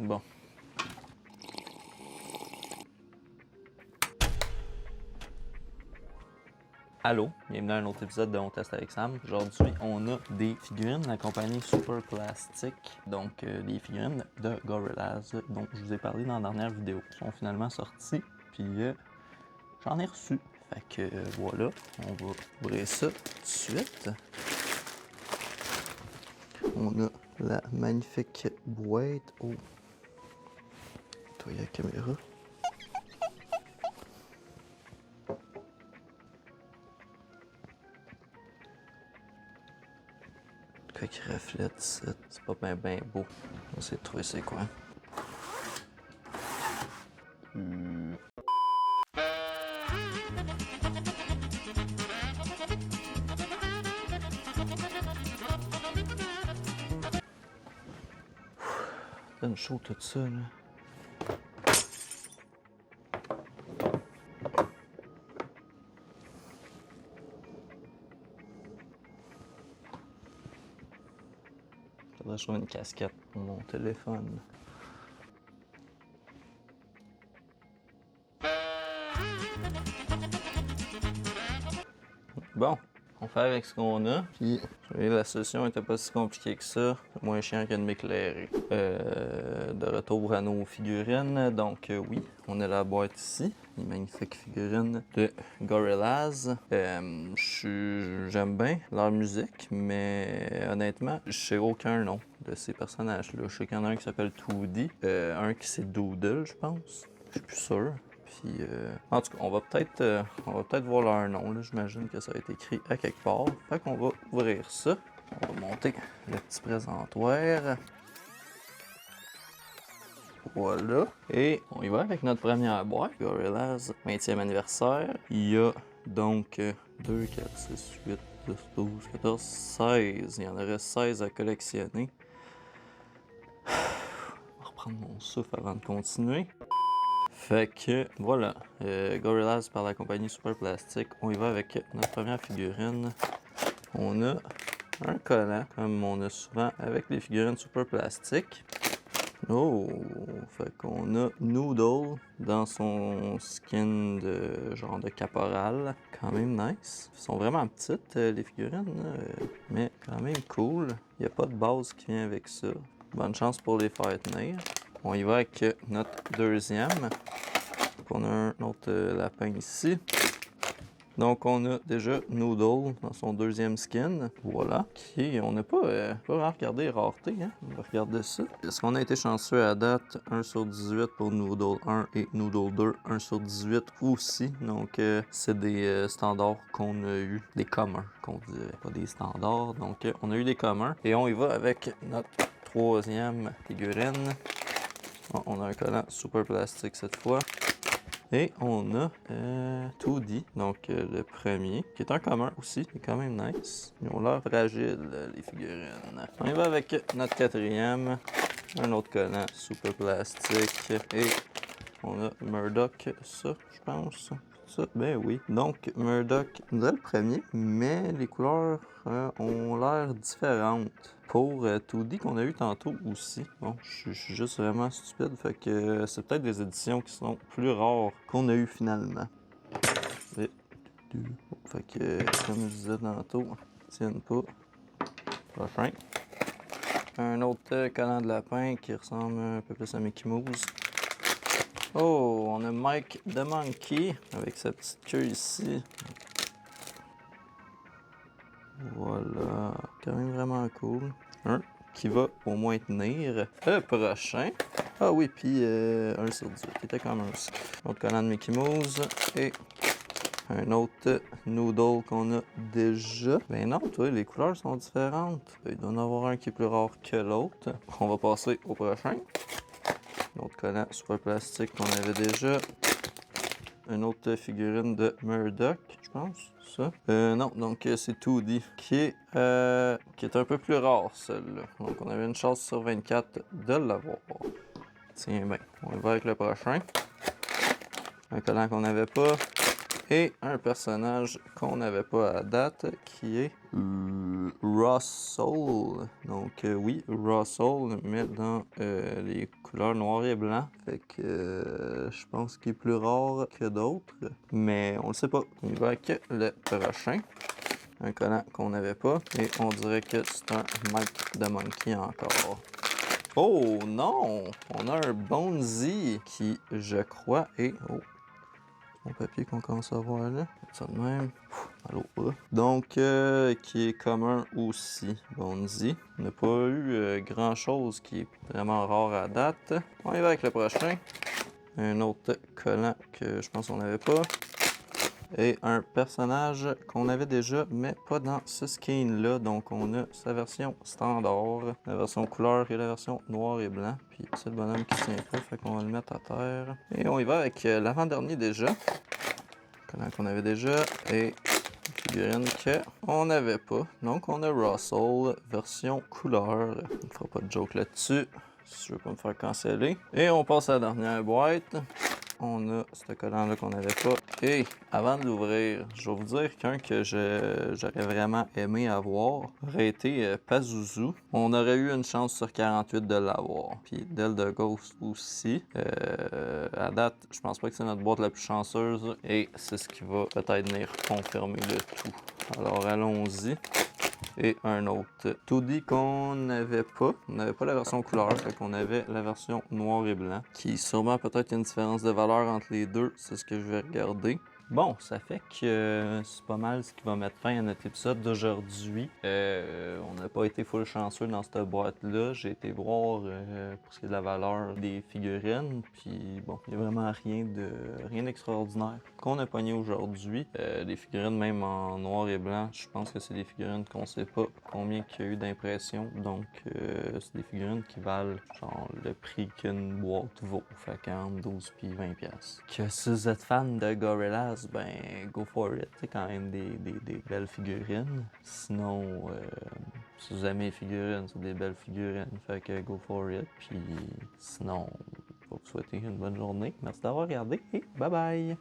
Bon. Allô, bienvenue à un autre épisode de On Teste avec Sam. Aujourd'hui, on a des figurines de la compagnie Super Plastic, donc des figurines de Gorillaz dont je vous ai parlé dans la dernière vidéo. Ils sont finalement sortis, puis j'en ai reçu. Fait que voilà, on va ouvrir ça tout de suite. On a la magnifique boîte. Oh, toi, il y a la caméra. Quoi qui reflète, c'est pas bien beau. On va essayer de trouver c'est quoi. Donne chaud tout ça, là. Faudrait que je trouve une casquette pour mon téléphone. Bon, on fait avec ce qu'on a. Puis, la solution était pas si compliquée que ça. C'est moins chiant que de m'éclairer. De retour à nos figurines. Donc, oui, on a la boîte ici. Les magnifiques figurines de Gorillaz. J'aime bien leur musique, mais honnêtement, je sais aucun nom de ces personnages-là. Je sais qu'il y en a un qui s'appelle 2D, un qui c'est Doodle, je pense. Je suis plus sûr. Puis, en tout cas, on va peut-être voir leur nom. J'imagine que ça a été écrit à quelque part. Fait qu'on va ouvrir ça. On va monter le petit présentoir. Voilà. Et on y va avec notre première boîte, Gorillaz 20e anniversaire. Il y a donc 2, 4, 6, 8, 10, 12, 14, 16. Il y en aurait 16 à collectionner. Je vais reprendre mon souffle avant de continuer. Fait que voilà, Gorillaz par la compagnie Super Plastic. On y va avec notre première figurine. On a un collant, comme on a souvent avec les figurines Super Plastic. Oh, fait qu'on a Noodle dans son skin de genre de caporal. Quand même nice. Ils sont vraiment petites les figurines, mais quand même cool. Il n'y a pas de base qui vient avec ça. Bonne chance pour les faire tenir. On y va avec notre deuxième. Donc on a un autre lapin ici. Donc on a déjà Noodle dans son deuxième skin. Voilà. Okay. On n'a pas vraiment regardé les raretés. Hein? On va regarder ça. Est-ce qu'on a été chanceux à date? 1 sur 18 pour Noodle 1 et Noodle 2. 1 sur 18 aussi. Donc c'est des standards qu'on a eu. Des communs qu'on dirait. Pas des standards. Donc on a eu des communs. Et on y va avec notre troisième figurine. Oh, on a un collant Super Plastic cette fois. Et on a 2D, donc le premier, qui est un commun aussi, qui est quand même nice. Ils ont l'air fragiles, les figurines. On y va avec notre quatrième, un autre collant Super Plastic. Et on a Murdoch, ça, je pense. Ça, ben oui. Donc, Murdoch, on dirait le premier, mais les couleurs ont l'air différentes. Pour 2D qu'on a eu tantôt aussi. Bon, je suis juste vraiment stupide, fait que c'est peut-être des éditions qui sont plus rares qu'on a eu finalement. Et, fait que, comme je disais tantôt, tiennent pas. Prochain. Un autre collant de lapin qui ressemble un peu plus à Mickey Mouse. Oh, on a Mike the Monkey avec sa petite queue ici. Voilà, quand même vraiment cool. Un qui va au moins tenir. Le prochain. Ah oui, puis 1 sur 18. Il était quand même aussi. Autre collant de Mickey Mouse. Et un autre Noodle qu'on a déjà. Ben non, toi, les couleurs sont différentes. Il doit y en avoir un qui est plus rare que l'autre. On va passer au prochain. L'autre collant Super Plastique qu'on avait déjà. Une autre figurine de Murdoch, je pense, ça. Non, donc c'est 2D, qui est un peu plus rare, celle-là. Donc on avait une chance sur 24 de l'avoir. Tiens, ben, on va avec le prochain. Un collant qu'on n'avait pas. Et un personnage qu'on n'avait pas à date, qui est Russell. Donc oui, Russell, mais dans les couleurs noir et blanc. Fait que je pense qu'il est plus rare que d'autres. Mais on le sait pas. On y va avec le prochain. Un collant qu'on n'avait pas. Et on dirait que c'est un Mike the Monkey encore. Oh non! On a un Bonesy qui, je crois, est... Oh, mon papier qu'on commence à voir là. Ça de même. Allô. Donc, qui est commun aussi, Bonesy. On n'a pas eu grand-chose qui est vraiment rare à date. On y va avec le prochain. Un autre collant que je pense qu'on n'avait pas. Et un personnage qu'on avait déjà, mais pas dans ce skin-là. Donc, on a sa version standard, la version couleur et la version noir et blanc. Puis, c'est le bonhomme qui tient pas, fait qu'on va le mettre à terre. Et on y va avec l'avant-dernier déjà. Collant qu'on avait déjà. Et figurine qu'on n'avait pas. Donc, on a Russell, version couleur. On ne fera pas de joke là-dessus, si je veux pas me faire canceller. Et on passe à la dernière boîte. On a ce collant-là qu'on n'avait pas. Et avant de l'ouvrir, je vais vous dire qu'un que j'aurais vraiment aimé avoir aurait été Pazuzu. On aurait eu une chance sur 48 de l'avoir. Puis Del de Ghost aussi. À date, je pense pas que c'est notre boîte la plus chanceuse. Et c'est ce qui va peut-être venir confirmer le tout. Alors allons-y. Et un autre Toody qu'on n'avait pas. On n'avait pas la version couleur, fait qu'on avait la version noir et blanc. Qui sûrement peut-être une différence de valeur entre les deux, c'est ce que je vais regarder. Bon, ça fait que c'est pas mal ce qui va mettre fin à notre épisode d'aujourd'hui. On n'a pas été full chanceux dans cette boîte-là. J'ai été voir pour ce qui est de la valeur des figurines. Puis bon, il n'y a vraiment rien d'extraordinaire qu'on a pogné aujourd'hui. Des figurines même en noir et blanc, je pense que c'est des figurines qu'on sait pas combien qu'il y a eu d'impression. Donc c'est des figurines qui valent genre le prix qu'une boîte vaut. Fait qu'entre 12 puis 20$. Que si vous êtes fan de Gorillaz, ben go for it. C'est quand même des belles figurines. Sinon, si vous aimez les figurines, c'est des belles figurines. Fait que go for it. Puis sinon, je vais vous souhaiter une bonne journée. Merci d'avoir regardé et bye bye!